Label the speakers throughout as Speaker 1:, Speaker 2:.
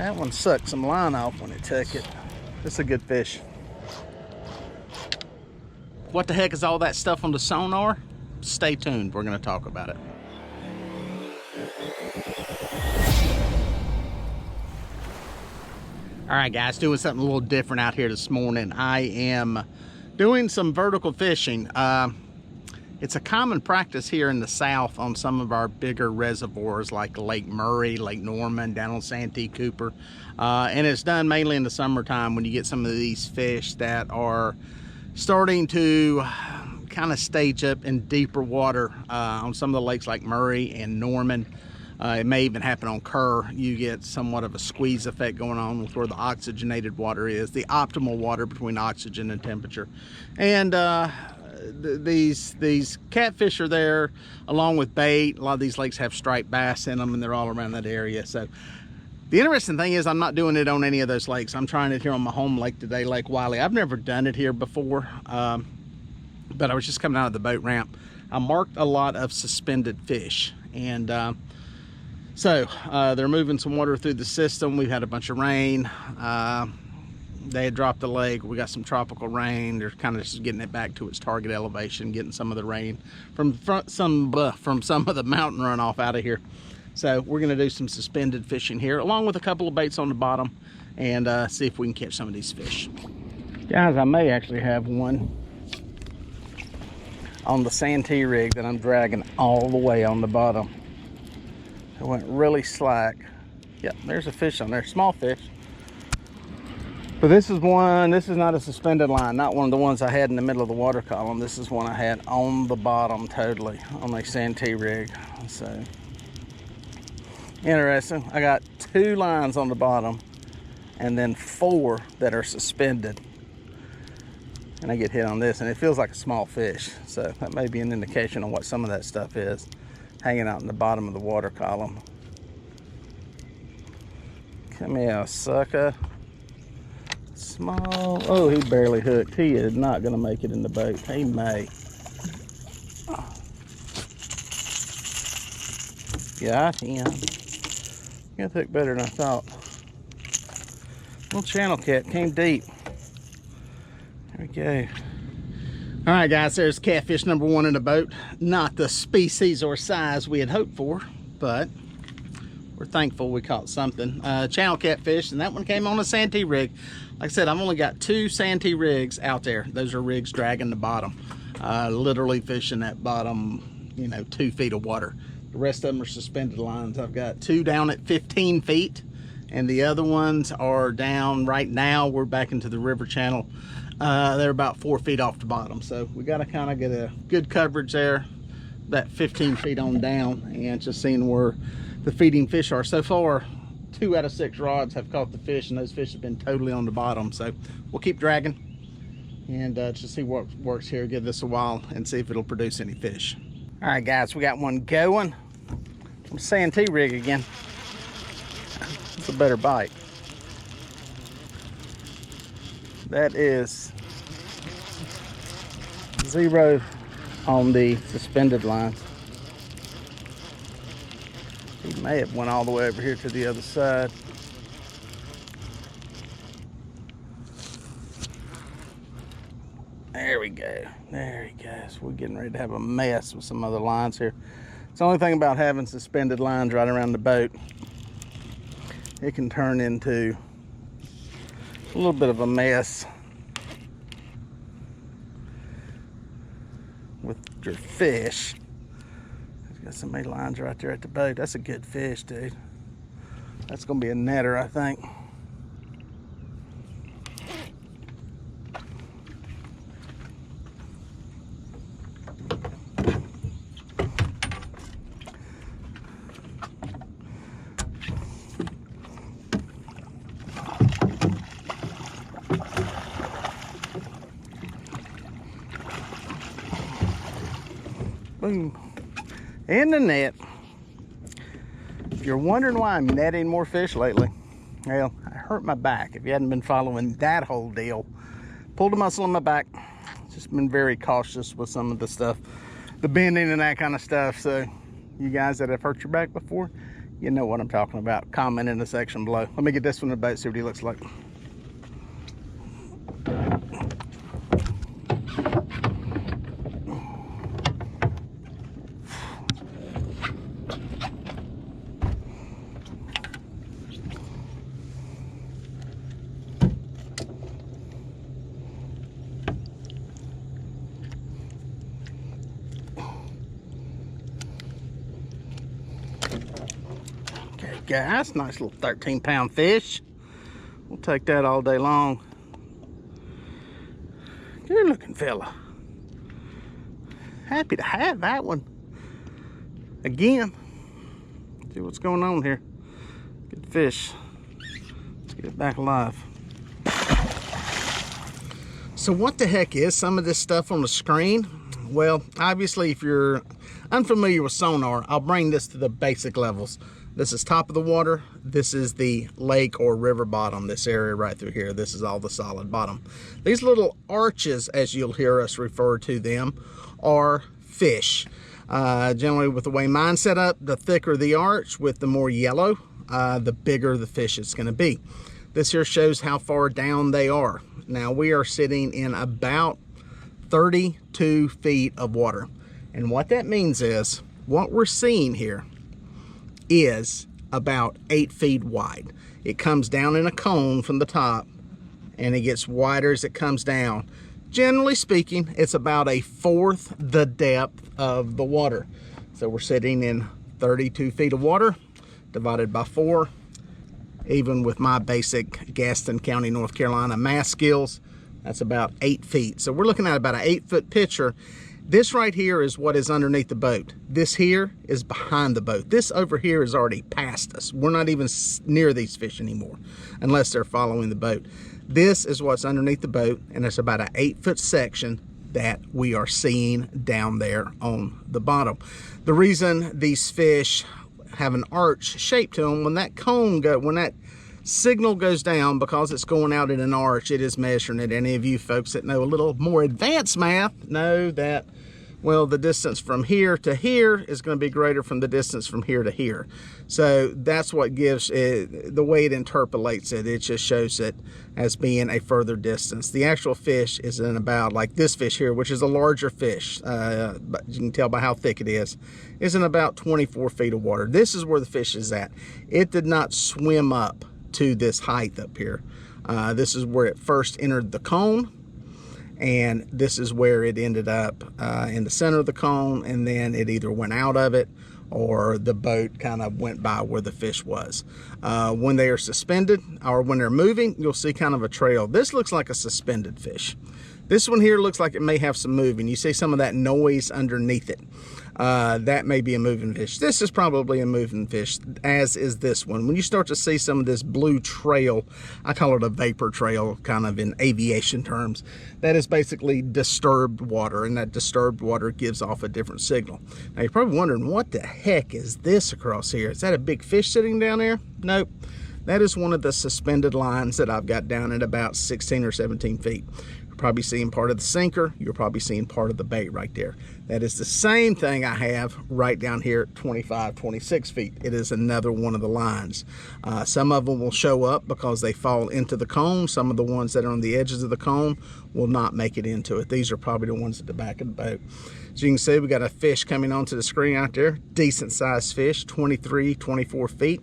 Speaker 1: That one sucked some line off when it took it. It's a good fish. What the heck is all that stuff on the sonar? Stay tuned, we're gonna talk about it. All right, guys, doing something a little different out here this morning. I am doing some vertical fishing. It's a common practice here in the South on some of our bigger reservoirs like Lake Murray, Lake Norman, down on Santee Cooper. And it's done mainly in the summertime when you get some of these fish that are starting to kind of stage up in deeper water on some of the lakes like Murray and Norman. It may even happen on Kerr. You get somewhat of a squeeze effect going on with where the oxygenated water is, the optimal water between oxygen and temperature. And these catfish are there along with bait. A lot of these lakes have striped bass in them, and they're all around that area. So the interesting thing is I'm not doing it on any of those lakes. I'm trying it here on my home lake today, Lake Wiley. I've never done it here before, but I was just coming out of the boat ramp. I marked a lot of suspended fish, and so they're moving some water through the system. We've had a bunch of rain. They had dropped the lake. We got some tropical rain. They're kind of just getting it back to its target elevation, getting some of the rain from some of the mountain runoff out of here. So we're gonna do some suspended fishing here, along with a couple of baits on the bottom, and see if we can catch some of these fish. Guys, I may actually have one on the Santee rig that I'm dragging all the way on the bottom. It went really slack. Yep, there's a fish on there, small fish. But this is one, this is not a suspended line, not one of the ones I had in the middle of the water column. This is one I had on the bottom totally, on my Santee rig. So, interesting. I got 2 lines on the bottom and then 4 that are suspended. And I get hit on this, and it feels like a small fish. So that may be an indication on what some of that stuff is, hanging out in the bottom of the water column. Come here, sucker. Small. Oh, he barely hooked. He is not going to make it in the boat. He may. Got him. Got hooked better than I thought. Little channel cat came deep. There we go. All right, guys, there's catfish number 1 in the boat. Not the species or size we had hoped for, but we're thankful we caught something. Channel catfish, and that one came on a Santee rig. Like I said, I've only got 2 Santee rigs out there. Those are rigs dragging the bottom, literally fishing that bottom, 2 feet of water. The rest of them are suspended lines. I've got 2 down at 15 feet, and the other ones are down right now. We're back into the river channel. They're about 4 feet off the bottom. So we got to kind of get a good coverage there, that 15 feet on down, and just seeing where the feeding fish are. So far, 2 out of 6 rods have caught the fish, and those fish have been totally on the bottom. So we'll keep dragging and just see what works here. Give this a while and see if it'll produce any fish. All right, guys, we got one going from Santee rig again. It's a better bite. That is 0 on the suspended line. He may have went all the way over here to the other side. There we go. There he goes. We're getting ready to have a mess with some other lines here. It's the only thing about having suspended lines right around the boat. It can turn into a little bit of a mess with your fish. Got so many lines right there at the boat. That's a good fish, dude. That's gonna be a netter, I think. Boom. In the net. If you're wondering why I'm netting more fish lately, well, I hurt my back. If you hadn't been following that whole deal, pulled a muscle in my back. Just been very cautious with some of the stuff, the bending and that kind of stuff. So you guys that have hurt your back before, You know what I'm talking about. Comment in the section below. Let me get this one in the boat, see what he looks like. Guys, nice little 13-pound fish. We'll take that all day long. Good looking fella. Happy to have that one. Again, see what's going on here. Good fish. Let's get it back alive. So what the heck is some of this stuff on the screen? Well, obviously if you're unfamiliar with sonar, I'll bring this to the basic levels. This is top of the water. This is the lake or river bottom, this area right through here. This is all the solid bottom. These little arches, as you'll hear us refer to them, are fish. Generally with the way mine's set up, the thicker the arch with the more yellow, the bigger the fish is gonna be. This here shows how far down they are. Now we are sitting in about 32 feet of water. And what that means is, what we're seeing here is about 8 feet wide. It comes down in a cone from the top and it gets wider as it comes down. Generally speaking, it's about 1/4 the depth of the water. So we're sitting in 32 feet of water divided by 4. Even with my basic Gaston County, North Carolina math skills, that's about 8 feet. So we're looking at about an 8-foot picture. This right here is what is underneath the boat. This here is behind the boat. This over here is already past us. We're not even near these fish anymore, unless they're following the boat. This is what's underneath the boat, and it's about an 8-foot section that we are seeing down there on the bottom. The reason these fish have an arch shape to them, when that signal goes down, because it's going out in an arch, it is measuring it. Any of you folks that know a little more advanced math know that, well, the distance from here to here is going to be greater from the distance from here to here. So that's what gives it, the way it interpolates it, it just shows it as being a further distance. The actual fish is in about, like this fish here, which is a larger fish, but you can tell by how thick it is in about 24 feet of water. This is where the fish is at. It did not swim up to this height up here. This is where it first entered the cone, and this is where it ended up in the center of the cone, and then it either went out of it or the boat kind of went by where the fish was. When they are suspended or when they're moving, you'll see kind of a trail. This looks like a suspended fish. This one here looks like it may have some moving. You see some of that noise underneath it. That may be a moving fish. This is probably a moving fish, as is this one. When you start to see some of this blue trail, I call it a vapor trail, kind of in aviation terms, that is basically disturbed water, and that disturbed water gives off a different signal. Now you're probably wondering, what the heck is this across here? Is that a big fish sitting down there? Nope. That is one of the suspended lines that I've got down at about 16 or 17 feet. Probably seeing part of the sinker. You're probably seeing part of the bait right there. That is the same thing I have right down here at 25, 26 feet. It is another one of the lines. Some of them will show up because they fall into the cone. Some of the ones that are on the edges of the cone will not make it into it. These are probably the ones at the back of the boat. As you can see, we got a fish coming onto the screen out there. Decent sized fish, 23, 24 feet.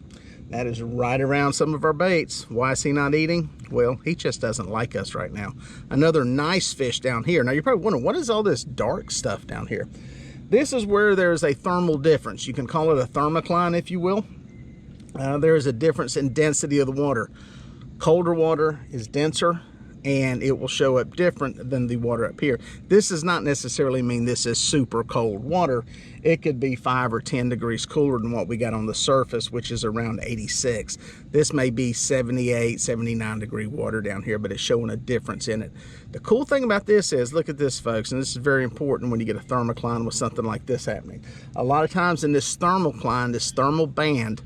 Speaker 1: That is right around some of our baits. Why is he not eating? Well, he just doesn't like us right now. Another nice fish down here. Now you're probably wondering, what is all this dark stuff down here? This is where there's a thermal difference. You can call it a thermocline, if you will. There is a difference in density of the water. Colder water is denser, and it will show up different than the water up here. This does not necessarily mean this is super cold water. It could be 5 or 10 degrees cooler than what we got on the surface, which is around 86. This may be 78, 79 degree water down here, but it's showing a difference in it. The cool thing about this is, look at this, folks, and this is very important when you get a thermocline with something like this happening. A lot of times in this thermocline, this thermal band,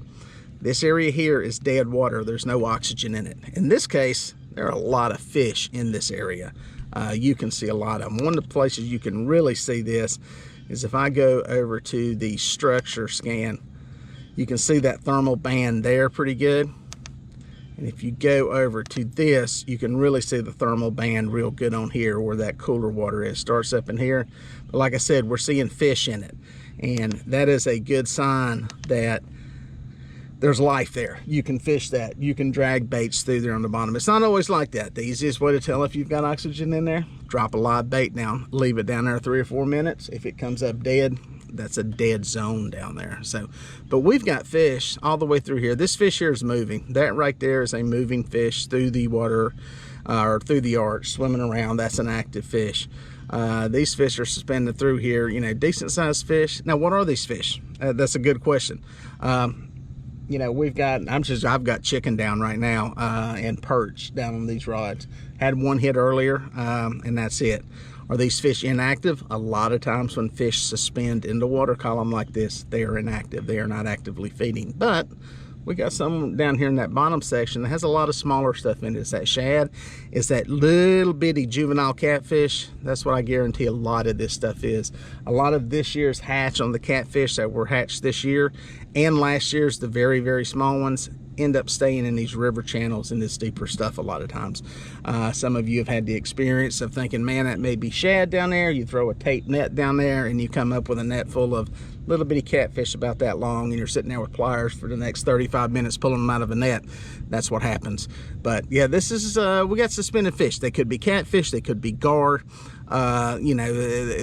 Speaker 1: this area here is dead water. There's no oxygen in it. In this case, there are a lot of fish in this area. You can see a lot of them. One of the places you can really see this is if I go over to the structure scan, You can see that thermal band there pretty good. And if you go over to this, you can really see the thermal band real good on here where that cooler water is. Starts up in here. But like I said, we're seeing fish in it. And that is a good sign that there's life there. You can fish that. You can drag baits through there on the bottom. It's not always like that. The easiest way to tell if you've got oxygen in there, drop a live bait down, leave it down there 3 or 4 minutes. If it comes up dead, that's a dead zone down there. So, but we've got fish all the way through here. This fish here is moving. That right there is a moving fish through the water or through the arch, swimming around. That's an active fish. These fish are suspended through here, you know, decent sized fish. Now, what are these fish? That's a good question. You know, I've got chicken down right now and perch down on these rods. Had one hit earlier and that's it. Are these fish inactive? A lot of times when fish suspend in the water column like this, they are inactive. They are not actively feeding. But we got some down here in that bottom section that has a lot of smaller stuff in it. It's that shad. It's that little bitty juvenile catfish. That's what I guarantee a lot of this stuff is. A lot of this year's hatch on the catfish that were hatched this year and last year's, the very, very small ones, end up staying in these river channels and this deeper stuff a lot of times. Some of you have had the experience of thinking, man, that may be shad down there. You throw a tape net down there and you come up with a net full of little bitty catfish about that long, and you're sitting there with pliers for the next 35 minutes pulling them out of a net. That's what happens. But yeah, this is we got suspended fish. They could be catfish, they could be gar, you know,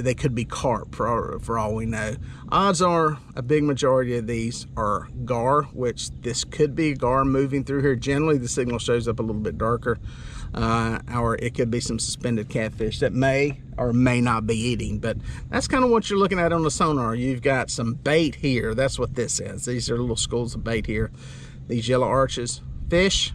Speaker 1: they could be carp for all we know. Odds are a big majority of these are gar, which this could be gar moving through here. Generally the signal shows up a little bit darker, or it could be some suspended catfish that may or may not be eating. But that's kind of what you're looking at on the sonar. You've got some bait here. That's what this is. These are little schools of bait here. These yellow arches, fish.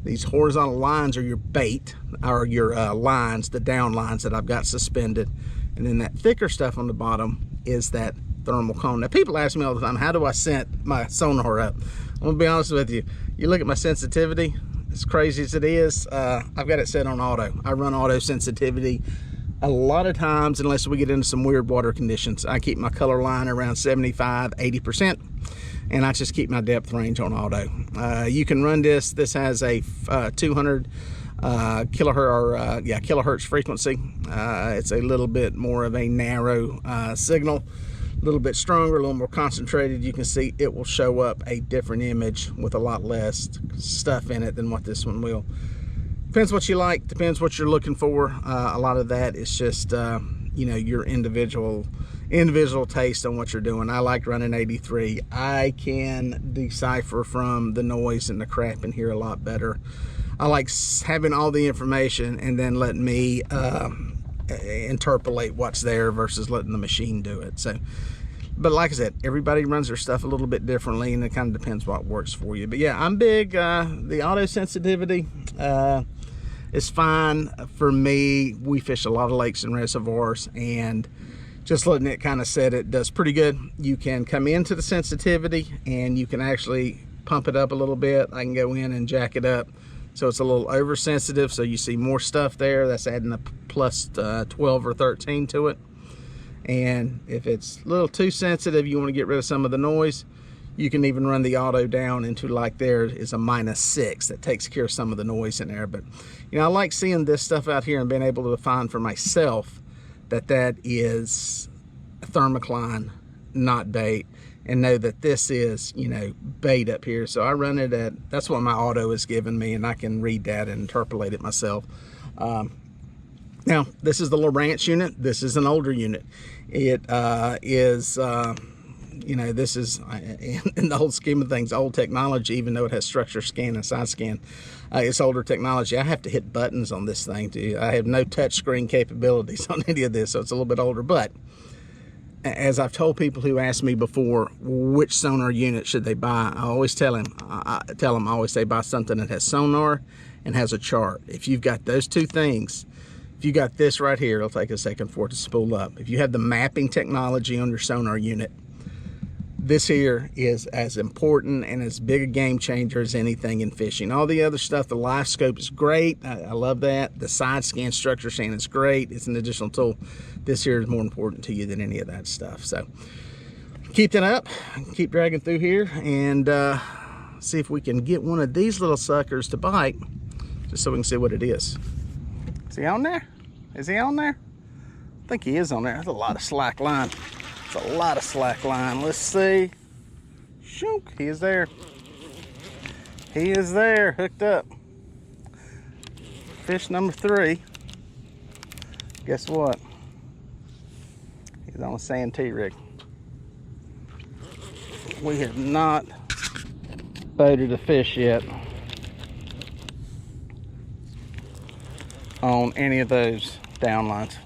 Speaker 1: These horizontal lines are your bait, or your lines, the down lines that I've got suspended. And then that thicker stuff on the bottom is that thermal cone. Now people ask me all the time, how do I set my sonar up? I'm gonna be honest with you. You look at my sensitivity, as crazy as it is, I've got it set on auto. I run auto sensitivity a lot of times, unless we get into some weird water conditions. I keep my color line around 75, 80%. And I just keep my depth range on auto. You can run this. This has a 200 kilohertz frequency. It's a little bit more of a narrow signal, a little bit stronger, a little more concentrated. You can see it will show up a different image with a lot less stuff in it than what this one will. Depends what you like, depends what you're looking for. A lot of that is just you know, your individual taste on what you're doing. I like running 83. I can decipher from the noise and the crap in here a lot better. I like having all the information and then letting me interpolate what's there versus letting the machine do it. So, but like I said, everybody runs their stuff a little bit differently, and it kind of depends what works for you. But yeah, I'm big. The auto sensitivity is fine for me. We fish a lot of lakes and reservoirs, and just letting it kind of set it does pretty good. You can come into the sensitivity and you can actually pump it up a little bit. I can go in and jack it up so it's a little oversensitive, so you see more stuff there. That's adding a plus 12 or 13 to it. And if it's a little too sensitive, you want to get rid of some of the noise, you can even run the auto down into, like there is a -6 that takes care of some of the noise in there. But you know, I like seeing this stuff out here and being able to define for myself that that is a thermocline, not bait, and know that this is, you know, bait up here. So I run it at, that's what my auto is giving me, and I can read that and interpolate it myself. Now, this is the Lowrance unit. This is an older unit. It is, you know, this is, in the whole scheme of things, old technology, even though it has structure scan and side scan. It's older technology. I have to hit buttons on this thing too. I have no touch screen capabilities on any of this, so it's a little bit older. But as I've told people who asked me before, which sonar unit should they buy, I always tell them, I always say buy something that has sonar and has a chart. If you've got those two things, if you got this right here, it'll take a second for it to spool up. If you have the mapping technology on your sonar unit, this here is as important and as big a game changer as anything in fishing. All the other stuff, the live scope is great. I love that. The side scan structure scan is great. It's an additional tool. This here is more important to you than any of that stuff. So keep that up, keep dragging through here, and see if we can get one of these little suckers to bite, just so we can see what it is. Is he on there? Is he on there? I think he is on there. That's a lot of slack line. It's a lot of slack line. Let's see. Shook, he is there. He is there, hooked up. Fish number 3. Guess what? He's on a sand rig. We have not baited a fish yet on any of those down lines.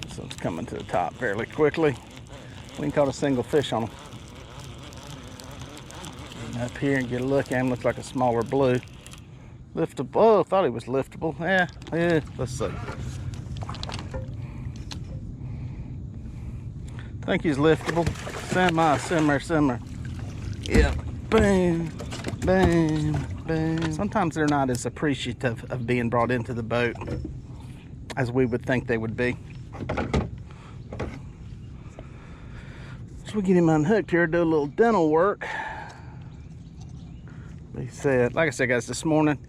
Speaker 1: This one's coming to the top fairly quickly. We can caught a single fish on them. Up here and get a look at him. Looks like a smaller blue. Liftable. Oh, thought he was liftable. Yeah. Let's see. Think he's liftable. Simmer. Yeah. Boom. Boom. Boom. Sometimes they're not as appreciative of being brought into the boat as we would think they would be. So we get him unhooked here, do a little dental work. He said, like I said, guys, this morning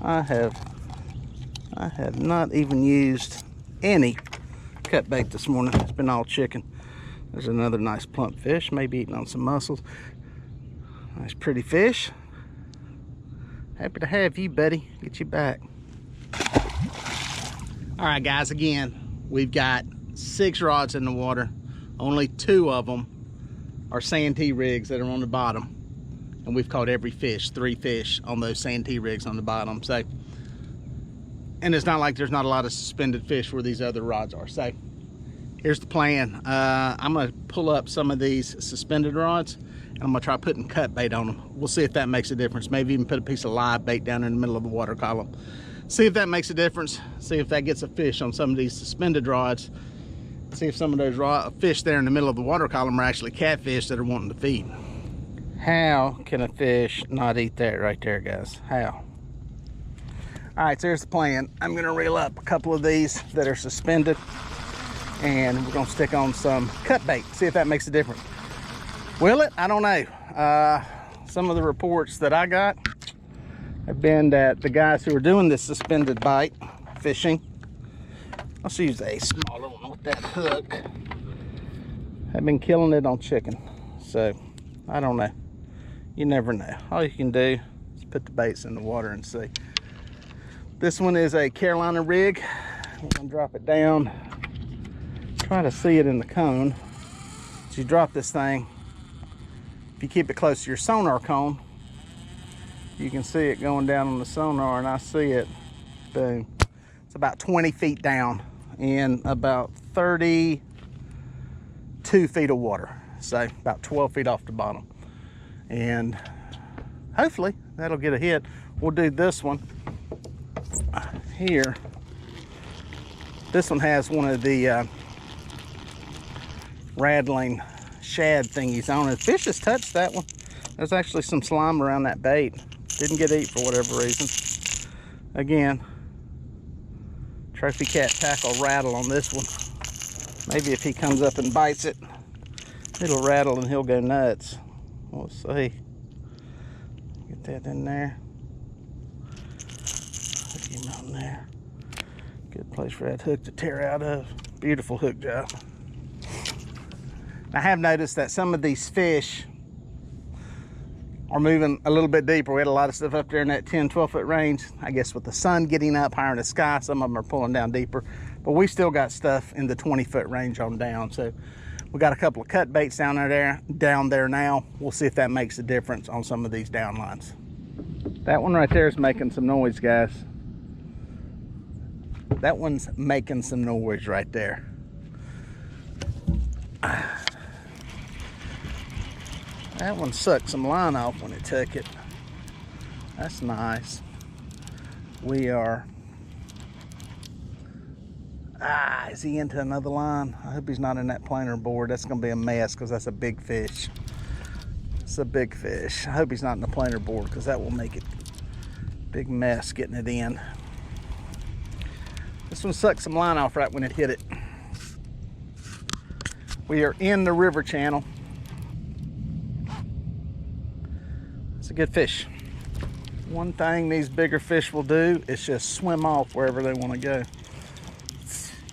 Speaker 1: I have not even used any cut bait this morning. It's been all chicken. There's another nice plump fish, maybe eating on some mussels. Nice pretty fish. Happy to have you, buddy. Get you back. All right, guys, again, we've got 6 rods in the water. Only 2 of them are santee rigs that are on the bottom. And we've caught every fish, 3 fish on those santee rigs on the bottom. So, and it's not like there's not a lot of suspended fish where these other rods are. So here's the plan. I'm gonna pull up some of these suspended rods and I'm gonna try putting cut bait on them. We'll see if that makes a difference. Maybe even put a piece of live bait down in the middle of the water column. See if that makes a difference. See if that gets a fish on some of these suspended rods. See if some of those fish there in the middle of the water column are actually catfish that are wanting to feed. How can a fish not eat that right there, guys? How? All right, so here's the plan. I'm gonna reel up a couple of these that are suspended and we're gonna stick on some cut bait, see if that makes a difference. Will it? I don't know. Some of the reports that I got have been that the guys who are doing this suspended bite fishing, let's use a smaller one with that hook, have been killing it on chicken. So, I don't know. You never know. All you can do is put the baits in the water and see. This one is a Carolina rig. We're gonna drop it down. Try to see it in the cone. As you drop this thing, if you keep it close to your sonar cone, you can see it going down on the sonar, and I see it. Boom. It's about 20 feet down in about 32 feet of water. So about 12 feet off the bottom. And hopefully that'll get a hit. We'll do this one here. This one has one of the rattling shad thingies on it. Fish has touched that one. There's actually some slime around that bait. Didn't get eat for whatever reason. Again, trophy cat tackle rattle on this one. Maybe if he comes up and bites it, it'll rattle and he'll go nuts. We'll see. Get that in there. Put him on there. Good place for that hook to tear out of. Beautiful hook job. I have noticed that some of these fish are moving a little bit deeper. We had a lot of stuff up there in that 10, 12 foot range. I guess with the sun getting up higher in the sky, some of them are pulling down deeper. But we still got stuff in the 20 foot range on down. So we got a couple of cut baits down there now. We'll see if that makes a difference on some of these down lines. That one right there is making some noise, guys. That one's making some noise right there. That one sucked some line off when it took it. That's nice. We are... is he into another line? I hope he's not in that planer board. That's gonna be a mess because that's a big fish. It's a big fish. I hope he's not in the planer board because that will make it a big mess getting it in. This one sucked some line off right when it hit it. We are in the river channel. It's a good fish. One thing these bigger fish will do is just swim off wherever they want to go.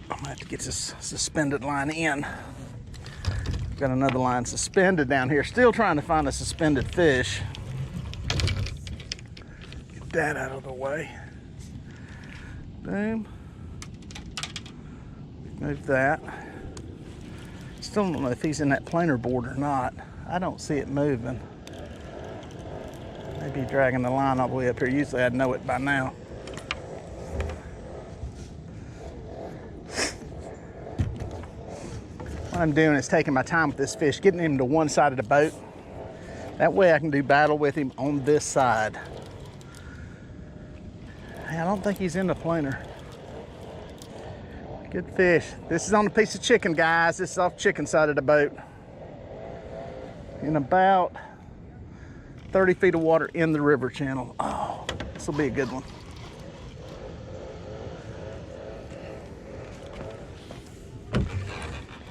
Speaker 1: I'm gonna have to get this suspended line in. Got another line suspended down here. Still trying to find a suspended fish. Get that out of the way. Boom. Move that. Still don't know if he's in that planer board or not. I don't see it moving. Maybe dragging the line all the way up here. Usually I'd know it by now. What I'm doing is taking my time with this fish, getting him to one side of the boat. That way I can do battle with him on this side. Hey, I don't think he's in the planer. Good fish. This is on a piece of chicken, guys. This is off chicken side of the boat. In about 30 feet of water in the river channel. Oh, this will be a good one.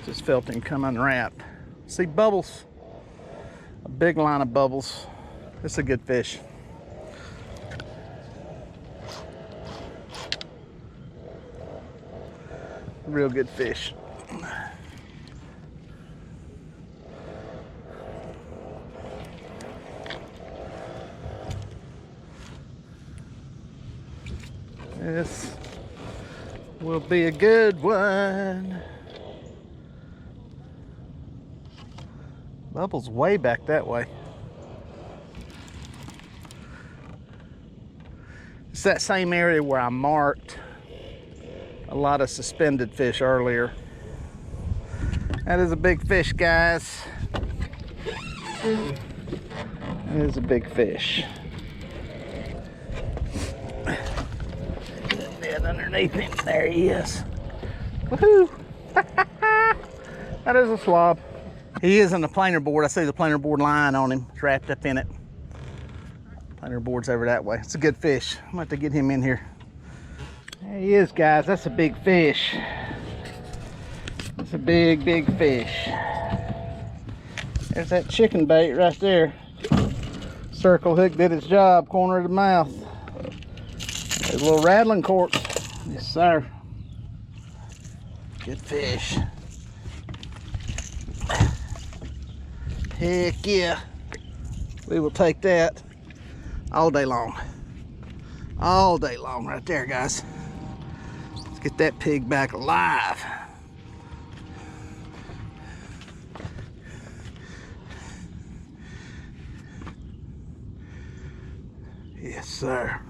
Speaker 1: Just felt him come unwrapped. See bubbles. A big line of bubbles. This is a good fish. Real good fish. This will be a good one. Bubbles way back that way. It's that same area where I marked a lot of suspended fish earlier. That is a big fish, guys. That is a big fish. Dead underneath him. There he is. Woohoo! That is a slob. He is on the planer board. I see the planer board line on him. It's wrapped up in it. Planer board's over that way. It's a good fish. I'm going to have to get him in here. There he is, guys. That's a big fish. That's a big, big fish. There's that chicken bait right there. Circle hook did its job, corner of the mouth. There's a little rattling cork. Yes, sir. Good fish. Heck yeah. We will take that all day long. All day long right there, guys. Let's get that pig back alive. Yes, sir.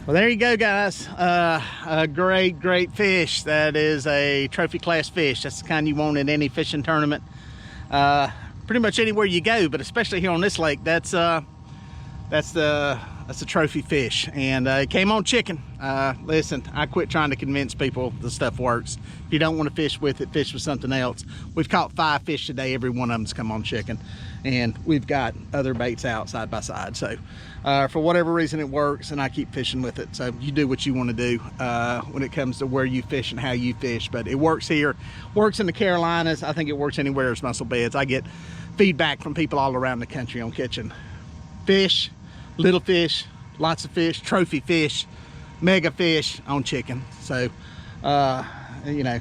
Speaker 1: Well, there you go, guys. A great, great fish. That is a trophy class fish. That's the kind you want in any fishing tournament. Pretty much anywhere you go, but especially here on this lake, that's a trophy fish. And it came on chicken. Listen, I quit trying to convince people the stuff works. If you don't want to fish with it, fish with something else. We've caught 5 fish today. Every one of them's come on chicken. And we've got other baits out side by side. So for whatever reason it works, and I keep fishing with it. So you do what you want to do when it comes to where you fish and how you fish. But it works here, works in the Carolinas. I think it works anywhere there's mussel beds. I get feedback from people all around the country on catching fish, little fish, lots of fish, trophy fish, mega fish on chicken. So you know,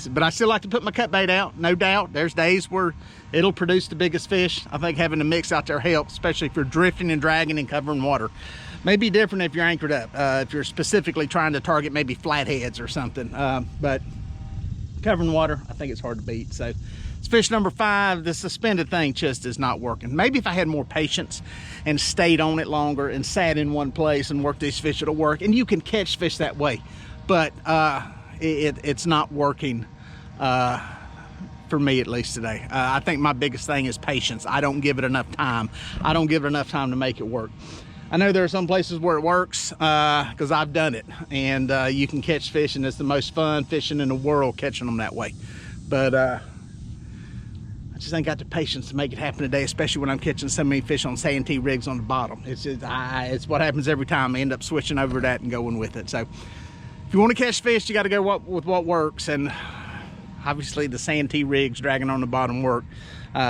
Speaker 1: but I still like to put my cut bait out, no doubt. There's days where it'll produce the biggest fish. I think having a mix out there helps, especially if you're drifting and dragging and covering water. May be different if you're anchored up, if you're specifically trying to target maybe flatheads or something. But covering water, I think it's hard to beat. So it's fish number 5. The suspended thing just is not working. Maybe if I had more patience and stayed on it longer and sat in one place and worked these fish, it'll work. And you can catch fish that way, but it's not working for me, at least today. I think my biggest thing is patience. I don't give it enough time. I don't give it enough time to make it work. I know there are some places where it works because I've done it, and you can catch fish, and it's the most fun fishing in the world, catching them that way. But I just ain't got the patience to make it happen today, especially when I'm catching so many fish on sand rigs on the bottom. It's what happens every time. I end up switching over that and going with it. So if you want to catch fish, you got to go with what works, and obviously the Santee rigs dragging on the bottom work.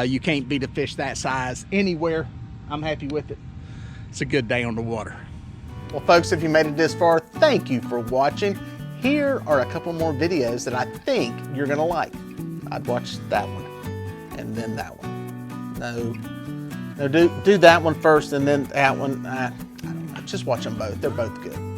Speaker 1: You can't beat a fish that size anywhere. I'm happy with it. It's a good day on the water. Well, folks, if you made it this far, thank you for watching. Here are a couple more videos that I think you're gonna like. I'd watch that one and then that one. No, do that one first and then that one. I don't know, just watch them both. They're both good.